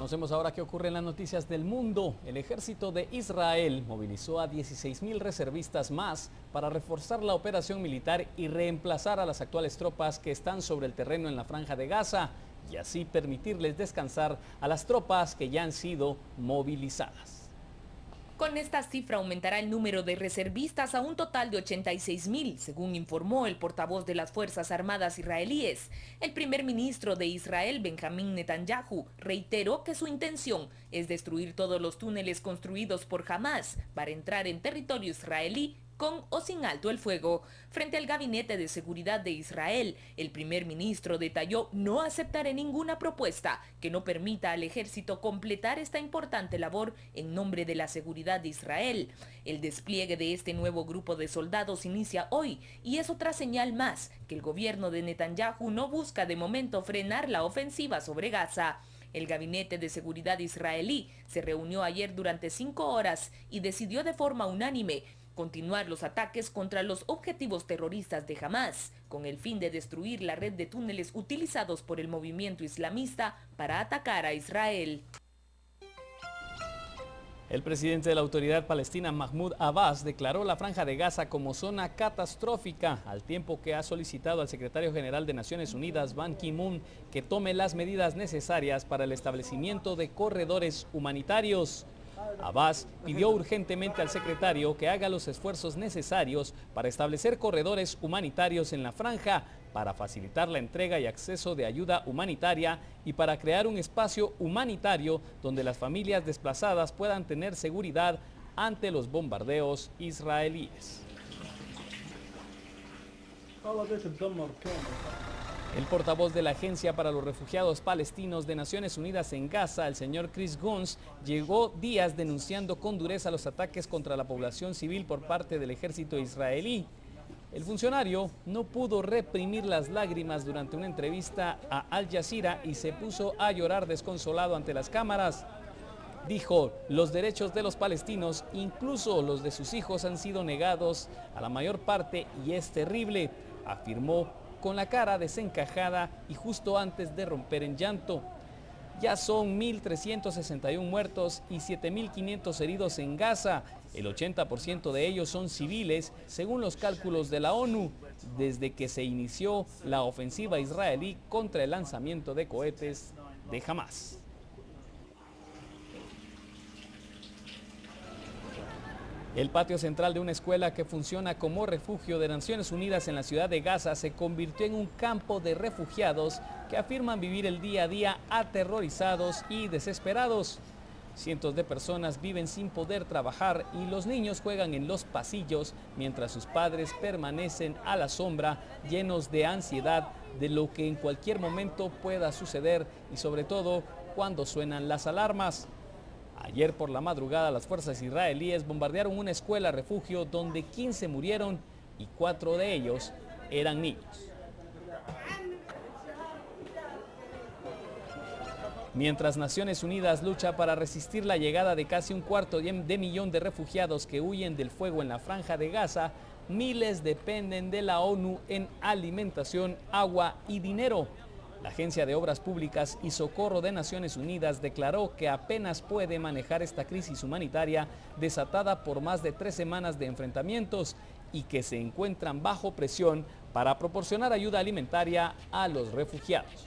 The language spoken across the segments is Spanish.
Conocemos ahora qué ocurre en las noticias del mundo. El ejército de Israel movilizó a 16.000 reservistas más para reforzar la operación militar y reemplazar a las actuales tropas que están sobre el terreno en la Franja de Gaza y así permitirles descansar a las tropas que ya han sido movilizadas. Con esta cifra aumentará el número de reservistas a un total de 86.000, según informó el portavoz de las Fuerzas Armadas israelíes. El primer ministro de Israel, Benjamín Netanyahu, reiteró que su intención es destruir todos los túneles construidos por Hamás para entrar en territorio israelí con o sin alto el fuego. Frente al Gabinete de Seguridad de Israel, el primer ministro detalló no aceptará ninguna propuesta que no permita al ejército completar esta importante labor en nombre de la seguridad de Israel. El despliegue de este nuevo grupo de soldados inicia hoy y es otra señal más que el gobierno de Netanyahu no busca de momento frenar la ofensiva sobre Gaza. El Gabinete de Seguridad israelí se reunió ayer durante 5 horas y decidió de forma unánime continuar los ataques contra los objetivos terroristas de Hamás, con el fin de destruir la red de túneles utilizados por el movimiento islamista para atacar a Israel. El presidente de la Autoridad Palestina, Mahmoud Abbas, declaró la Franja de Gaza como zona catastrófica, al tiempo que ha solicitado al secretario general de Naciones Unidas, Ban Ki-moon, que tome las medidas necesarias para el establecimiento de corredores humanitarios. Abbas pidió urgentemente al secretario que haga los esfuerzos necesarios para establecer corredores humanitarios en la franja, para facilitar la entrega y acceso de ayuda humanitaria y para crear un espacio humanitario donde las familias desplazadas puedan tener seguridad ante los bombardeos israelíes. El portavoz de la Agencia para los Refugiados Palestinos de Naciones Unidas en Gaza, el señor Chris Guns, llegó días denunciando con dureza los ataques contra la población civil por parte del ejército israelí. El funcionario no pudo reprimir las lágrimas durante una entrevista a Al Jazeera y se puso a llorar desconsolado ante las cámaras. Dijo, los derechos de los palestinos, incluso los de sus hijos, han sido negados a la mayor parte y es terrible, afirmó con la cara desencajada y justo antes de romper en llanto. Ya son 1.361 muertos y 7.500 heridos en Gaza. El 80% de ellos son civiles, según los cálculos de la ONU, desde que se inició la ofensiva israelí contra el lanzamiento de cohetes de Hamás. El patio central de una escuela que funciona como refugio de Naciones Unidas en la ciudad de Gaza se convirtió en un campo de refugiados que afirman vivir el día a día aterrorizados y desesperados. Cientos de personas viven sin poder trabajar y los niños juegan en los pasillos mientras sus padres permanecen a la sombra, llenos de ansiedad de lo que en cualquier momento pueda suceder y sobre todo cuando suenan las alarmas. Ayer por la madrugada las fuerzas israelíes bombardearon una escuela refugio donde 15 murieron y 4 de ellos eran niños. Mientras Naciones Unidas lucha para resistir la llegada de casi 1/4 millón de refugiados que huyen del fuego en la Franja de Gaza, miles dependen de la ONU en alimentación, agua y dinero. La Agencia de Obras Públicas y Socorro de Naciones Unidas declaró que apenas puede manejar esta crisis humanitaria desatada por más de 3 semanas de enfrentamientos y que se encuentran bajo presión para proporcionar ayuda alimentaria a los refugiados.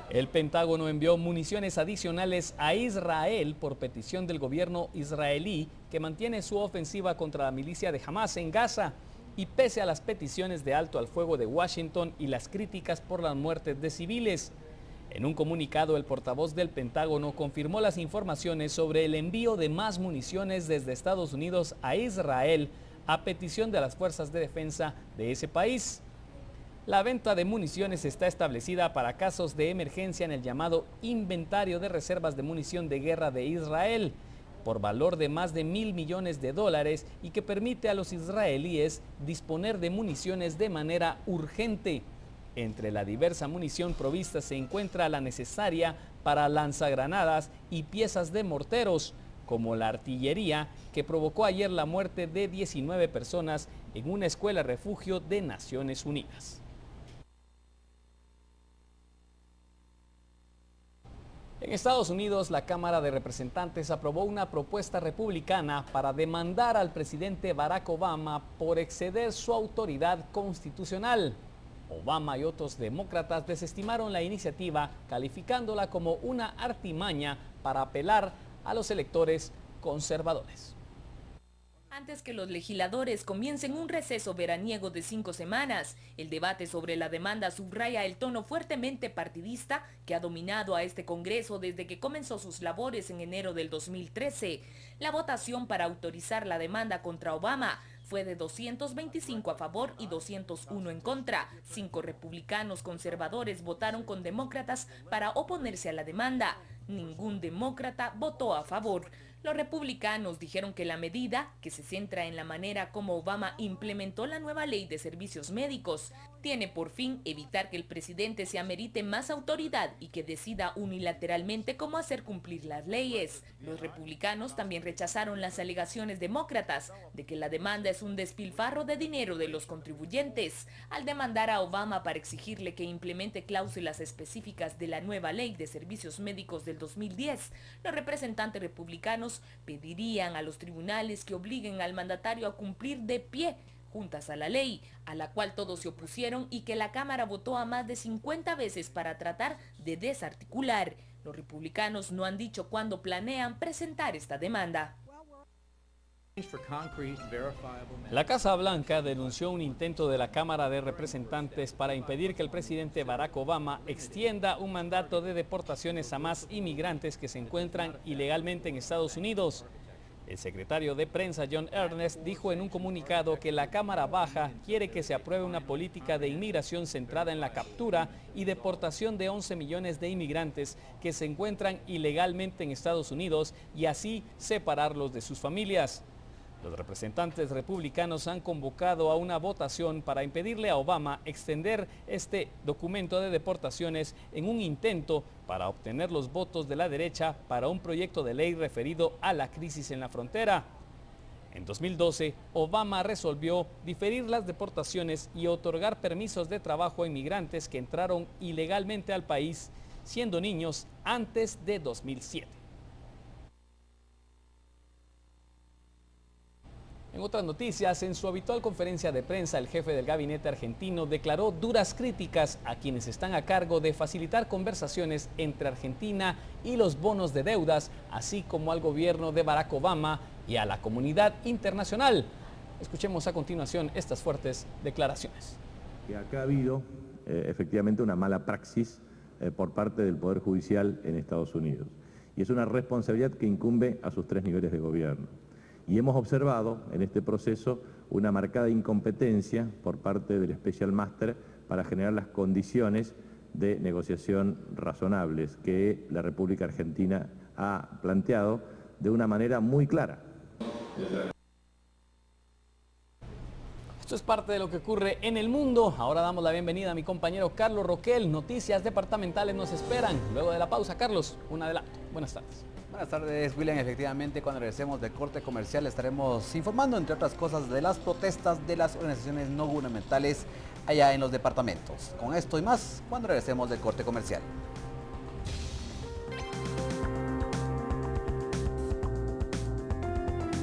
El Pentágono envió municiones adicionales a Israel por petición del gobierno israelí que mantiene su ofensiva contra la milicia de Hamás en Gaza y pese a las peticiones de alto al fuego de Washington y las críticas por las muertes de civiles. En un comunicado, el portavoz del Pentágono confirmó las informaciones sobre el envío de más municiones desde Estados Unidos a Israel a petición de las fuerzas de defensa de ese país. La venta de municiones está establecida para casos de emergencia en el llamado Inventario de Reservas de Munición de Guerra de Israel, por valor de más de $1.000 millones y que permite a los israelíes disponer de municiones de manera urgente. Entre la diversa munición provista se encuentra la necesaria para lanzagranadas y piezas de morteros, como la artillería que provocó ayer la muerte de 19 personas en una escuela refugio de Naciones Unidas. En Estados Unidos, la Cámara de Representantes aprobó una propuesta republicana para demandar al presidente Barack Obama por exceder su autoridad constitucional. Obama y otros demócratas desestimaron la iniciativa, calificándola como una artimaña para apelar a los electores conservadores. Antes que los legisladores comiencen un receso veraniego de 5 semanas, el debate sobre la demanda subraya el tono fuertemente partidista que ha dominado a este Congreso desde que comenzó sus labores en enero del 2013. La votación para autorizar la demanda contra Obama fue de 225 a favor y 201 en contra. 5 republicanos conservadores votaron con demócratas para oponerse a la demanda. Ningún demócrata votó a favor. Los republicanos dijeron que la medida, que se centra en la manera como Obama implementó la nueva ley de servicios médicos, tiene por fin evitar que el presidente se amerite más autoridad y que decida unilateralmente cómo hacer cumplir las leyes. Los republicanos también rechazaron las alegaciones demócratas de que la demanda es un despilfarro de dinero de los contribuyentes, al demandar a Obama para exigirle que implemente cláusulas específicas de la nueva ley de servicios médicos del 2010. Los representantes republicanos pedirían a los tribunales que obliguen al mandatario a cumplir de pie juntas a la ley, a la cual todos se opusieron y que la Cámara votó a más de 50 veces para tratar de desarticular. Los republicanos no han dicho cuándo planean presentar esta demanda. La Casa Blanca denunció un intento de la Cámara de Representantes para impedir que el presidente Barack Obama extienda un mandato de deportaciones a más inmigrantes que se encuentran ilegalmente en Estados Unidos. El secretario de Prensa, John Ernest, dijo en un comunicado que la Cámara Baja quiere que se apruebe una política de inmigración centrada en la captura y deportación de 11 millones de inmigrantes que se encuentran ilegalmente en Estados Unidos y así separarlos de sus familias. Los representantes republicanos han convocado a una votación para impedirle a Obama extender este documento de deportaciones en un intento para obtener los votos de la derecha para un proyecto de ley referido a la crisis en la frontera. En 2012, Obama resolvió diferir las deportaciones y otorgar permisos de trabajo a inmigrantes que entraron ilegalmente al país, siendo niños, antes de 2007. En otras noticias, en su habitual conferencia de prensa, el jefe del gabinete argentino declaró duras críticas a quienes están a cargo de facilitar conversaciones entre Argentina y los bonos de deudas, así como al gobierno de Barack Obama y a la comunidad internacional. Escuchemos a continuación estas fuertes declaraciones. Acá ha habido efectivamente una mala praxis por parte del Poder Judicial en Estados Unidos. Y es una responsabilidad que incumbe a sus 3 niveles de gobierno. Y hemos observado en este proceso una marcada incompetencia por parte del Special Master para generar las condiciones de negociación razonables que la República Argentina ha planteado de una manera muy clara. Esto es parte de lo que ocurre en el mundo. Ahora damos la bienvenida a mi compañero Carlos Roquel. Noticias departamentales nos esperan. Luego de la pausa, Carlos, un adelanto. Buenas tardes. Buenas tardes, William. Efectivamente, cuando regresemos del corte comercial estaremos informando, entre otras cosas, de las protestas de las organizaciones no gubernamentales allá en los departamentos. Con esto y más, cuando regresemos del corte comercial.